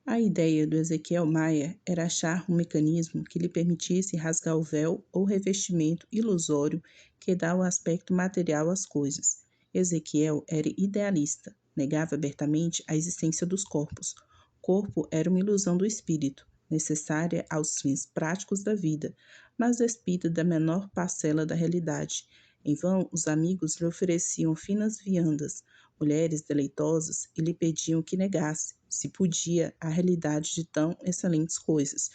A ideia do Ezequiel Maia era achar um mecanismo que lhe permitisse rasgar o véu ou revestimento ilusório que dá o aspecto material às coisas. Ezequiel era idealista, negava abertamente a existência dos corpos. Corpo era uma ilusão do espírito, necessária aos fins práticos da vida, mas despida da menor parcela da realidade. Em vão, os amigos lhe ofereciam finas viandas, mulheres deleitosas, e lhe pediam que negasse, se podia, a realidade de tão excelentes coisas.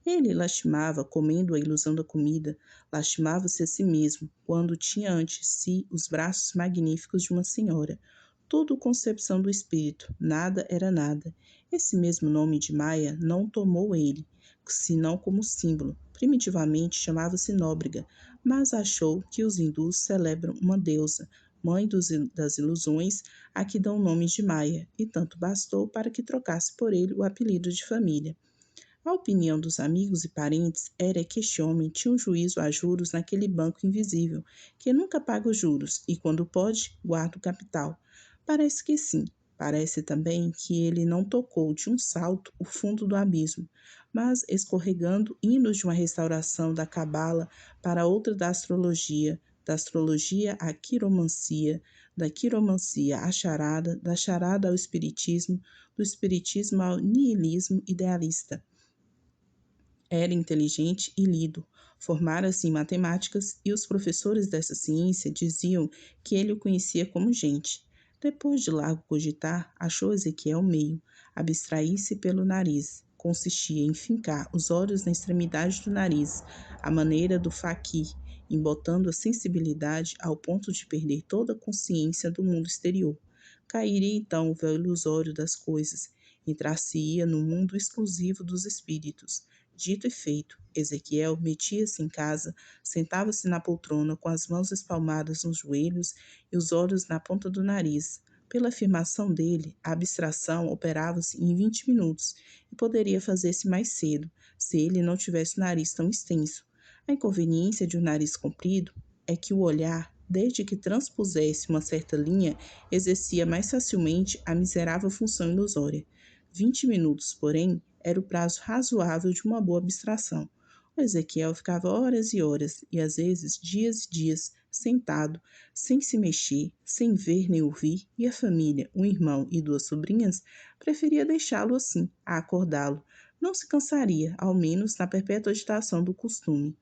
Ele lastimava, comendo a ilusão da comida, lastimava-se a si mesmo, quando tinha ante si os braços magníficos de uma senhora. Tudo concepção do espírito, nada era nada. Esse mesmo nome de Maia não tomou ele, senão como símbolo. Primitivamente chamava-se Nóbrega, mas achou que os hindus celebram uma deusa, mãe das ilusões, a que dão o nome de Maia, e tanto bastou para que trocasse por ele o apelido de família. A opinião dos amigos e parentes era que este homem tinha um juízo a juros naquele banco invisível, que nunca paga os juros e, quando pode, guarda o capital. Parece que sim. Parece também que ele não tocou de um salto o fundo do abismo, mas escorregando, indo de uma restauração da cabala para outra da astrologia à quiromancia, da quiromancia à charada, da charada ao espiritismo, do espiritismo ao niilismo idealista. Era inteligente e lido, formara-se em matemáticas e os professores dessa ciência diziam que ele o conhecia como gente. Depois de largo cogitar, achou Ezequiel meio, abstrair-se pelo nariz. Consistia em fincar os olhos na extremidade do nariz, à maneira do faqui, embotando a sensibilidade ao ponto de perder toda a consciência do mundo exterior. Cairia então o véu ilusório das coisas, entrar-se-ia no mundo exclusivo dos espíritos. Dito e feito, Ezequiel metia-se em casa, sentava-se na poltrona com as mãos espalmadas nos joelhos e os olhos na ponta do nariz. Pela afirmação dele, a abstração operava-se em 20 minutos e poderia fazer-se mais cedo, se ele não tivesse o nariz tão extenso. A inconveniência de um nariz comprido é que o olhar, desde que transpusesse uma certa linha, exercia mais facilmente a miserável função ilusória. 20 minutos, porém, era o prazo razoável de uma boa abstração. O Ezequiel ficava horas e horas, e às vezes dias e dias, sentado, sem se mexer, sem ver nem ouvir, e a família, um irmão e duas sobrinhas, preferia deixá-lo assim, a acordá-lo. Não se cansaria, ao menos na perpétua agitação do costume.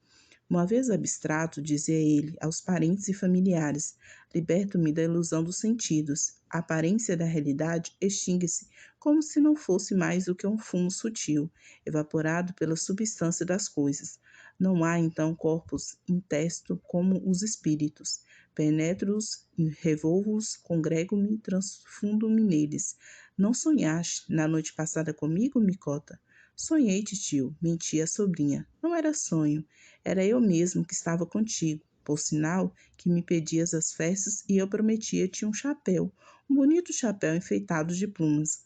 Uma vez abstrato, dizia ele aos parentes e familiares, liberto-me da ilusão dos sentidos. A aparência da realidade extingue-se como se não fosse mais do que um fumo sutil, evaporado pela substância das coisas. Não há então corpos intesto como os espíritos. Penetro-os, revolvo-os, congrego-me, transfundo-me neles. Não sonhaste na noite passada comigo, Micota? Sonhei, titio, mentia a sobrinha. Não era sonho, era eu mesmo que estava contigo. Por sinal que me pedias as festas e eu prometia-te um bonito chapéu enfeitado de plumas.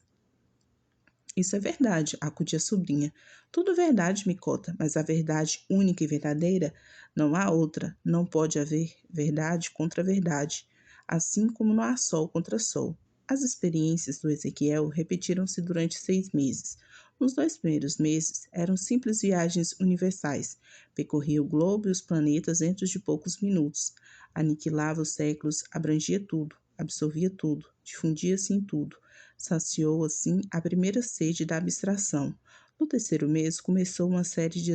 Isso é verdade, acudia a sobrinha. Tudo verdade, Micota, mas a verdade única e verdadeira não há outra. Não pode haver verdade contra verdade, assim como não há sol contra sol. As experiências do Ezequiel repetiram-se durante 6 meses. Nos 2 primeiros meses eram simples viagens universais. Percorria o globo e os planetas dentro de poucos minutos. Aniquilava os séculos, abrangia tudo, absorvia tudo, difundia-se em tudo. Saciou, assim, a primeira sede da abstração. No terceiro mês, começou uma série de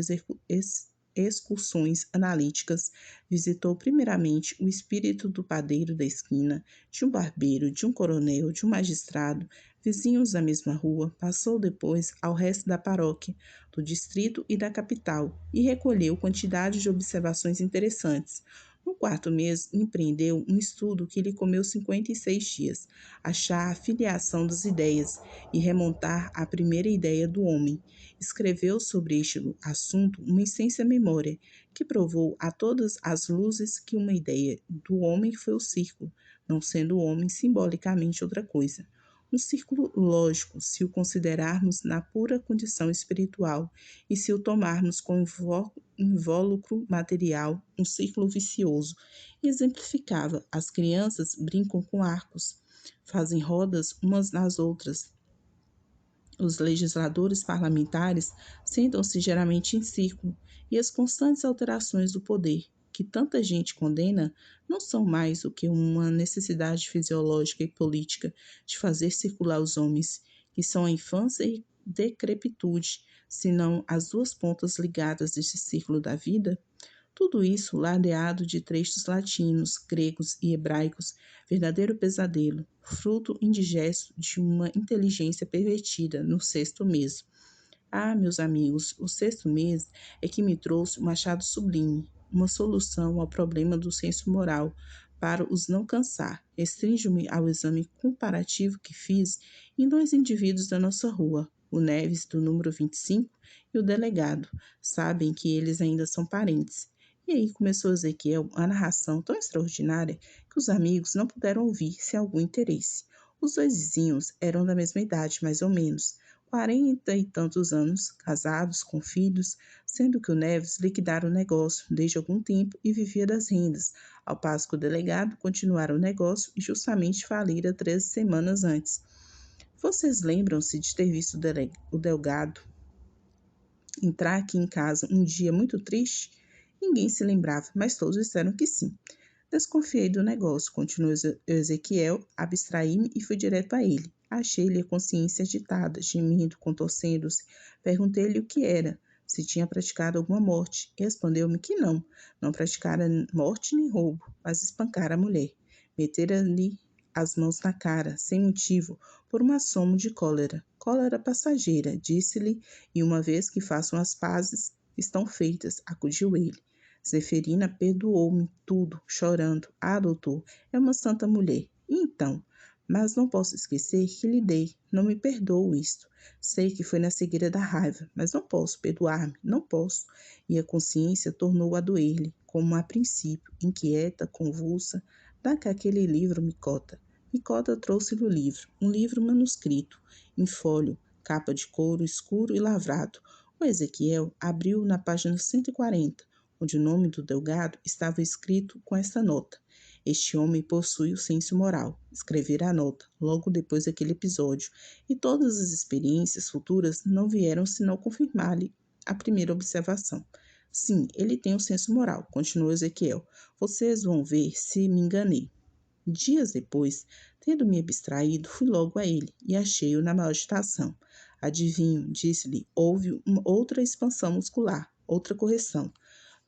excursões analíticas. Visitou primeiramente o espírito do padeiro da esquina, de um barbeiro, de um coronel, de um magistrado, vizinhos da mesma rua. Passou depois ao resto da paróquia, do distrito e da capital, e recolheu quantidade de observações interessantes. No quarto mês, empreendeu um estudo que lhe comeu 56 dias, achar a filiação das ideias e remontar a primeira ideia do homem. Escreveu sobre este assunto uma extensa memória, que provou a todas as luzes que uma ideia do homem foi o círculo, não sendo o homem simbolicamente outra coisa. Um círculo lógico, se o considerarmos na pura condição espiritual, e se o tomarmos com invólucro material, um círculo vicioso. E exemplificava: as crianças brincam com arcos, fazem rodas umas nas outras, Os legisladores parlamentares sentam-se geralmente em círculo, e as constantes alterações do poder, que tanta gente condena, não são mais do que uma necessidade fisiológica e política de fazer circular os homens, que são a infância e decrepitude, senão as duas pontas ligadas desse círculo da vida? Tudo isso ladeado de trechos latinos, gregos e hebraicos, verdadeiro pesadelo, fruto indigesto de uma inteligência pervertida no sexto mês. Ah, meus amigos, o sexto mês é que me trouxe um achado sublime, uma solução ao problema do senso moral, para os não cansar. Restringo-me ao exame comparativo que fiz em dois indivíduos da nossa rua, o Neves, do número 25, e o delegado. Sabem que eles ainda são parentes. E aí começou Ezequiel a narração tão extraordinária que os amigos não puderam ouvir sem algum interesse. Os dois vizinhos eram da mesma idade, mais ou menos, 40 e tantos anos, casados, com filhos, sendo que o Neves liquidara o negócio desde algum tempo e vivia das rendas, ao passo que o delegado continuara o negócio e justamente falira 13 semanas antes. Vocês lembram-se de ter visto o delegado entrar aqui em casa um dia muito triste? Ninguém se lembrava, mas todos disseram que sim. Desconfiei do negócio, continuou Ezequiel, abstraí-me e fui direto a ele. Achei-lhe a consciência agitada, gemendo, contorcendo-se. Perguntei-lhe o que era, se tinha praticado alguma morte. E respondeu-me que não, não praticara morte nem roubo, mas espancara a mulher. Metera-lhe as mãos na cara, sem motivo, por um assomo de cólera. Cólera passageira, disse-lhe, e uma vez que façam as pazes, estão feitas, acudiu ele. Zeferina perdoou-me tudo, chorando. Ah, doutor, é uma santa mulher. E então? Mas não posso esquecer que lhe dei. Não me perdoo isto. Sei que foi na cegueira da raiva, mas não posso perdoar-me, não posso. E a consciência tornou a doer-lhe, como a princípio, inquieta, convulsa. Dá cá aquele livro, Micota. Micota trouxe-lhe o livro, um livro manuscrito, em folho, capa de couro escuro e lavrado. O Ezequiel abriu na página 140, onde o nome do delegado estava escrito com esta nota: este homem possui o senso moral. Escrevera a nota, logo depois daquele episódio, e todas as experiências futuras não vieram senão confirmar-lhe a primeira observação. Sim, ele tem o senso moral, continuou Ezequiel. Vocês vão ver se me enganei. Dias depois, tendo me abstraído, fui logo a ele e achei-o na maior agitação. Adivinho, disse-lhe, houve outra expansão muscular, outra correção.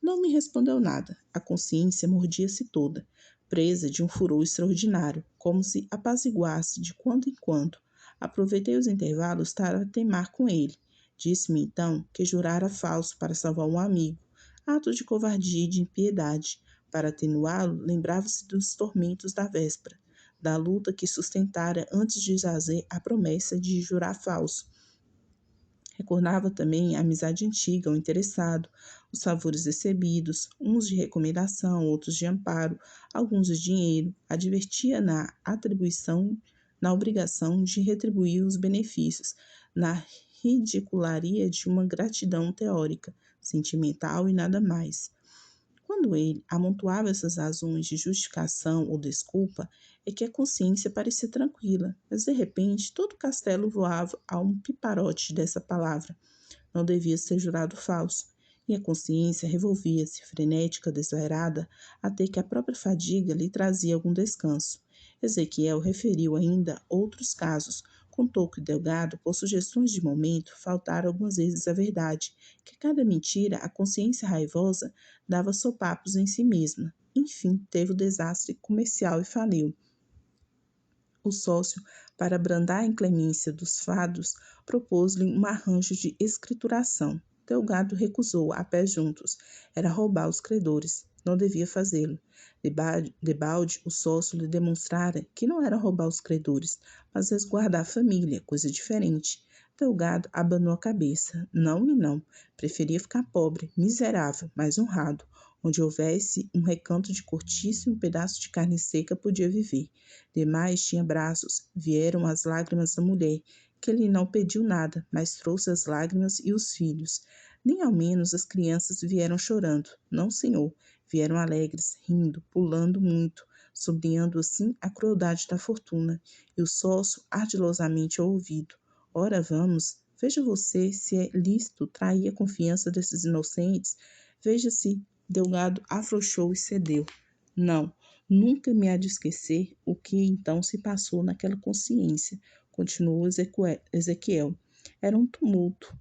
Não me respondeu nada. A consciência mordia-se toda, presa de um furor extraordinário, como se apaziguasse de quando em quando. Aproveitei os intervalos para teimar com ele. Disse-me então que jurara falso para salvar um amigo. Ato de covardia e de impiedade. Para atenuá-lo, lembrava-se dos tormentos da véspera, da luta que sustentara antes de jazer a promessa de jurar falso. Recordava também a amizade antiga ao interessado, os favores recebidos, uns de recomendação, outros de amparo, alguns de dinheiro. Advertia na obrigação de retribuir os benefícios, na ridicularia de uma gratidão teórica, sentimental e nada mais. Quando ele amontoava essas razões de justificação ou desculpa, é que a consciência parecia tranquila, mas de repente todo o castelo voava a um piparote dessa palavra. Não devia ser jurado falso, e a consciência revolvia-se, frenética, desvairada, até que a própria fadiga lhe trazia algum descanso. Ezequiel referiu ainda outros casos, contou que o delegado, por sugestões de momento, faltara algumas vezes à verdade, que cada mentira a consciência raivosa dava sopapos em si mesma. Enfim, teve o desastre comercial e faliu. O sócio, para abrandar a inclemência dos fados, propôs-lhe um arranjo de escrituração. Delgado recusou, a pés juntos. Era roubar os credores. Não devia fazê-lo. Debalde, o sócio lhe demonstrara que não era roubar os credores, mas resguardar a família, coisa diferente. Delgado abanou a cabeça. Não e não. Preferia ficar pobre, miserável, mas honrado. Onde houvesse um recanto de cortiço e um pedaço de carne seca, podia viver. Demais tinha braços. Vieram as lágrimas da mulher, que lhe não pediu nada, mas trouxe as lágrimas e os filhos. Nem ao menos as crianças vieram chorando. Não, senhor. Vieram alegres, rindo, pulando muito, sublinhando assim a crueldade da fortuna, e o sócio ardilosamente ao ouvido. Ora, vamos, veja você se é lícito trair a confiança desses inocentes. Veja se Delgado afrouxou e cedeu. Não, nunca me há de esquecer o que então se passou naquela consciência, continuou Ezequiel. Era um tumulto,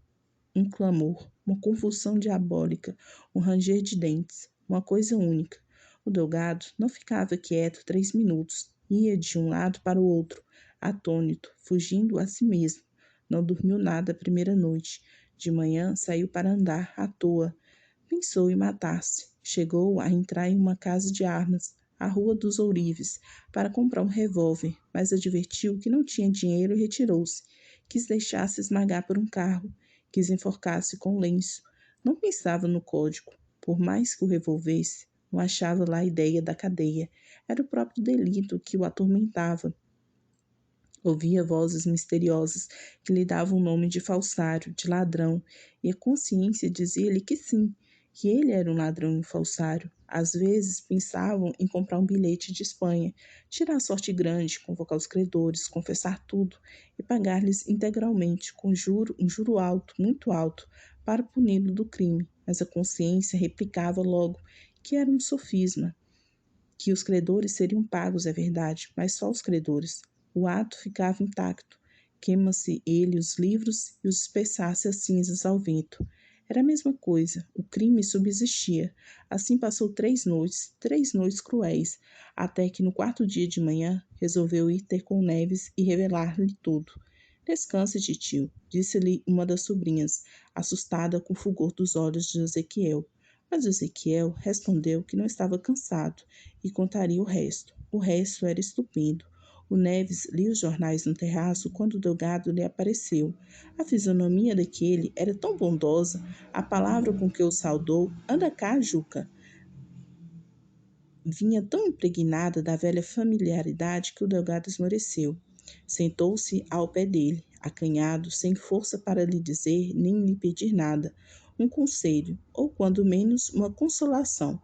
um clamor, uma convulsão diabólica, um ranger de dentes, uma coisa única. O Delgado não ficava quieto 3 minutos, ia de um lado para o outro, atônito, fugindo a si mesmo. Não dormiu nada a primeira noite. De manhã saiu para andar à toa. Pensou em matar-se. Chegou a entrar em uma casa de armas, a Rua dos Ourives, para comprar um revólver, mas advertiu que não tinha dinheiro e retirou-se. Quis deixar-se esmagar por um carro, quis enforcar-se com lenço. Não pensava no código. Por mais que o revolvesse, não achava lá a ideia da cadeia. Era o próprio delito que o atormentava. Ouvia vozes misteriosas que lhe davam o nome de falsário, de ladrão, e a consciência dizia-lhe que sim, que ele era um ladrão e um falsário. Às vezes pensavam em comprar um bilhete de Espanha, tirar sorte grande, convocar os credores, confessar tudo e pagar-lhes integralmente, com juro, um juro alto, muito alto, para puni-lo do crime. Mas a consciência replicava logo que era um sofisma, que os credores seriam pagos, é verdade, mas só os credores. O ato ficava intacto. Queima-se ele os livros e os dispersasse as cinzas ao vento. Era a mesma coisa, o crime subsistia. Assim passou 3 noites cruéis, até que no quarto dia de manhã resolveu ir ter com Neves e revelar-lhe tudo. Descanse, titio, disse-lhe uma das sobrinhas, assustada com o fulgor dos olhos de Ezequiel. Mas Ezequiel respondeu que não estava cansado e contaria o resto. O resto era estupendo. O Neves lia os jornais no terraço quando o Delgado lhe apareceu. A fisionomia daquele era tão bondosa, a palavra com que o saudou, anda cá, Juca, vinha tão impregnada da velha familiaridade que o Delgado esmoreceu. Sentou-se ao pé dele, acanhado, sem força para lhe dizer nem lhe pedir nada, um conselho, ou quando menos uma consolação.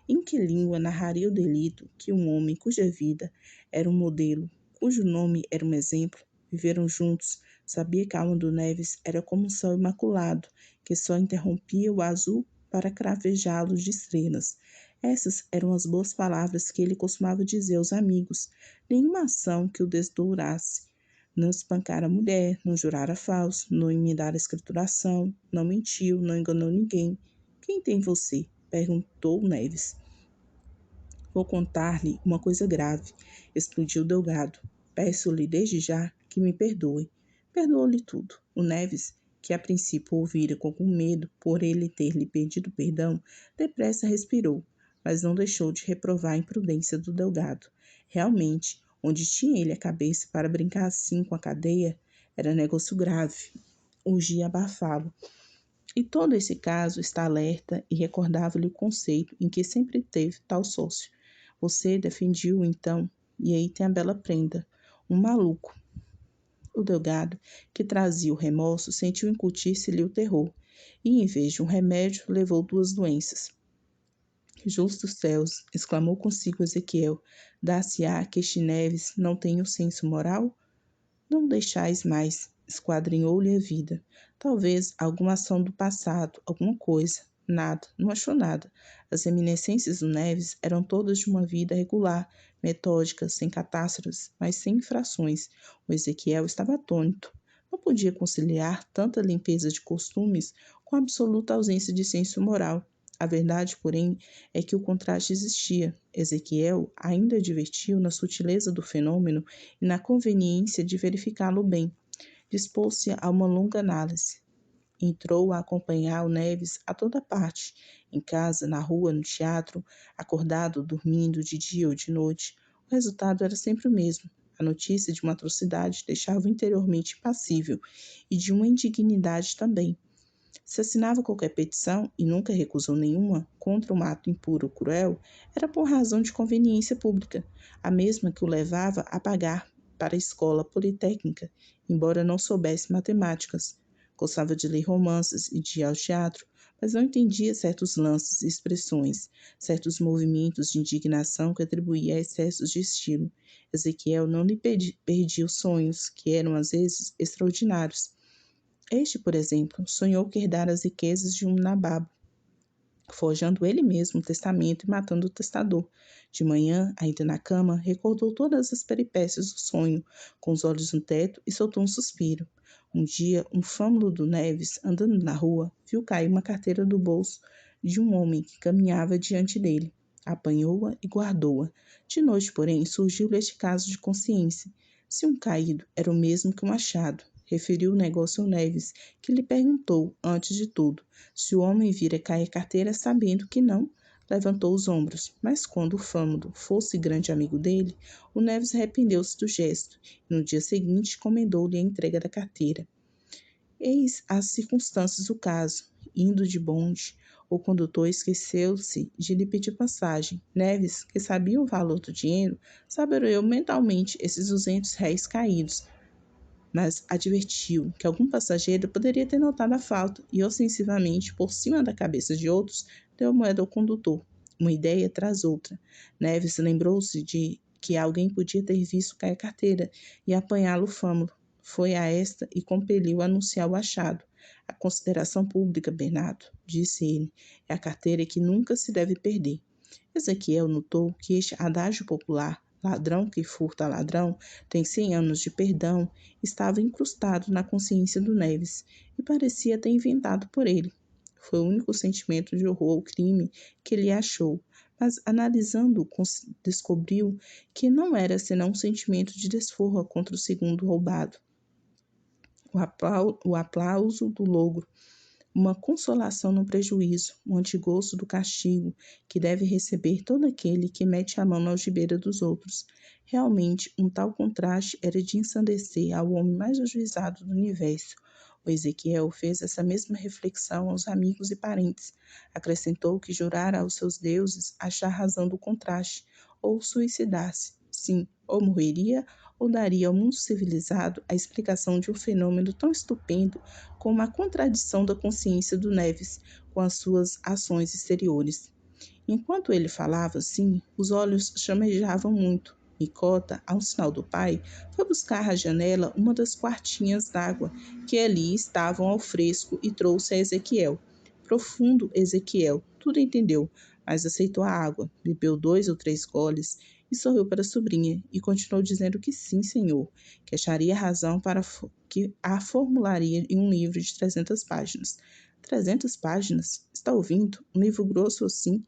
Em que língua narraria o delito que um homem cuja vida era um modelo, cujo nome era um exemplo, viveram juntos, sabia que a alma do Neves era como um céu imaculado, que só interrompia o azul para cravejá-lo de estrelas. Essas eram as boas palavras que ele costumava dizer aos amigos. Nenhuma ação que o desdourasse. Não espancara a mulher, não jurara falso, não emendara a escrituração, não mentiu, não enganou ninguém. Quem tem você? Perguntou Neves. Vou contar-lhe uma coisa grave, explodiu Delgado. Peço-lhe desde já que me perdoe. Perdoou-lhe tudo. O Neves, que a princípio ouvira com algum medo por ele ter lhe pedido perdão, depressa respirou, mas não deixou de reprovar a imprudência do Delgado. Realmente, onde tinha ele a cabeça para brincar assim com a cadeia, era negócio grave. Urgia abafá-lo. E todo esse caso está alerta e recordava-lhe o conceito em que sempre teve tal sócio. Você defendiu então, e aí tem a bela prenda, um maluco. O Delgado, que trazia o remorso, sentiu incutir-se-lhe o terror, e em vez de um remédio, levou 2 doenças. Justos céus, exclamou consigo Ezequiel, dar-se-á que este Neves não tenha o senso moral? Não deixais mais, esquadrinhou-lhe a vida. Talvez alguma ação do passado, alguma coisa. Nada, não achou nada. As reminiscências do Neves eram todas de uma vida regular, metódica, sem catástrofes, mas sem infrações. O Ezequiel estava atônito. Não podia conciliar tanta limpeza de costumes com a absoluta ausência de senso moral. A verdade, porém, é que o contraste existia. Ezequiel ainda advertiu na sutileza do fenômeno e na conveniência de verificá-lo bem. Dispôs-se a uma longa análise. Entrou a acompanhar o Neves a toda parte, em casa, na rua, no teatro, acordado, dormindo, de dia ou de noite. O resultado era sempre o mesmo. A notícia de uma atrocidade deixava-o interiormente impassível, e de uma indignidade também. Se assinava qualquer petição, e nunca recusou nenhuma, contra um ato impuro ou cruel, era por razão de conveniência pública, a mesma que o levava a pagar para a escola politécnica, embora não soubesse matemáticas. Gostava de ler romances e de ir ao teatro, mas não entendia certos lances e expressões, certos movimentos de indignação que atribuía a excessos de estilo. Ezequiel não lhe perdia os sonhos, que eram às vezes extraordinários. Este, por exemplo, sonhou que herdara as riquezas de um nababo, forjando ele mesmo um testamento e matando o testador. De manhã, ainda na cama, recordou todas as peripécias do sonho, com os olhos no teto, e soltou um suspiro. Um dia, um fâmulo do Neves, andando na rua, viu cair uma carteira do bolso de um homem que caminhava diante dele. Apanhou-a e guardou-a. De noite, porém, surgiu-lhe este caso de consciência. Se um caído era o mesmo que um achado, referiu o negócio ao Neves, que lhe perguntou, antes de tudo, se o homem vira cair a carteira sabendo que não, levantou os ombros, mas quando o Fâmulo fosse grande amigo dele, o Neves arrependeu-se do gesto e no dia seguinte encomendou-lhe a entrega da carteira. Eis as circunstâncias do caso. Indo de bonde, o condutor esqueceu-se de lhe pedir passagem. Neves, que sabia o valor do dinheiro, saboreou mentalmente esses R$ 200 caídos, mas advertiu que algum passageiro poderia ter notado a falta e, ostensivamente, por cima da cabeça de outros, deu a moeda ao condutor. Uma ideia tras outra. Neves lembrou-se de que alguém podia ter visto cair a carteira e apanhá-lo fâmulo. Foi a esta e compeliu a anunciar o achado. A consideração pública, Bernardo, disse ele, é a carteira que nunca se deve perder. Ezequiel notou que este adágio popular, ladrão que furta ladrão, tem 100 anos de perdão, estava incrustado na consciência do Neves e parecia ter inventado por ele. Foi o único sentimento de horror ao crime que ele achou, mas analisando-o descobriu que não era senão um sentimento de desforra contra o segundo roubado. O aplauso do logro, uma consolação no prejuízo, um antigosto do castigo que deve receber todo aquele que mete a mão na algibeira dos outros. Realmente, um tal contraste era de ensandecer ao homem mais ajuizado do universo. O Ezequiel fez essa mesma reflexão aos amigos e parentes. Acrescentou que jurara aos seus deuses achar razão do contraste, ou suicidar-se. Sim, ou morreria, ou daria ao mundo civilizado a explicação de um fenômeno tão estupendo como a contradição da consciência do Neves com as suas ações exteriores. Enquanto ele falava assim, os olhos chamejavam muito. Micota, a um sinal do pai, foi buscar à janela uma das quartinhas d'água que ali estavam ao fresco e trouxe a Ezequiel. Profundo Ezequiel, tudo entendeu, mas aceitou a água, bebeu 2 ou 3 goles e sorriu para a sobrinha e continuou dizendo que sim, senhor, que acharia razão para que a formularia em um livro de 300 páginas. 300 páginas? Está ouvindo? Um livro grosso assim?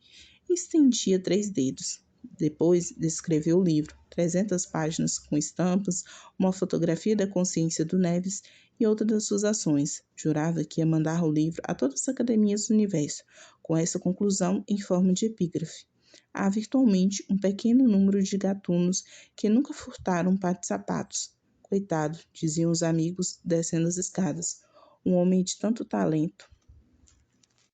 E estendia 3 dedos. Depois descreveu o livro, 300 páginas com estampas, uma fotografia da consciência do Neves e outra das suas ações. Jurava que ia mandar o livro a todas as academias do universo, com essa conclusão em forma de epígrafe. Há virtualmente um pequeno número de gatunos que nunca furtaram um par de sapatos. Coitado, diziam os amigos descendo as escadas. Um homem de tanto talento.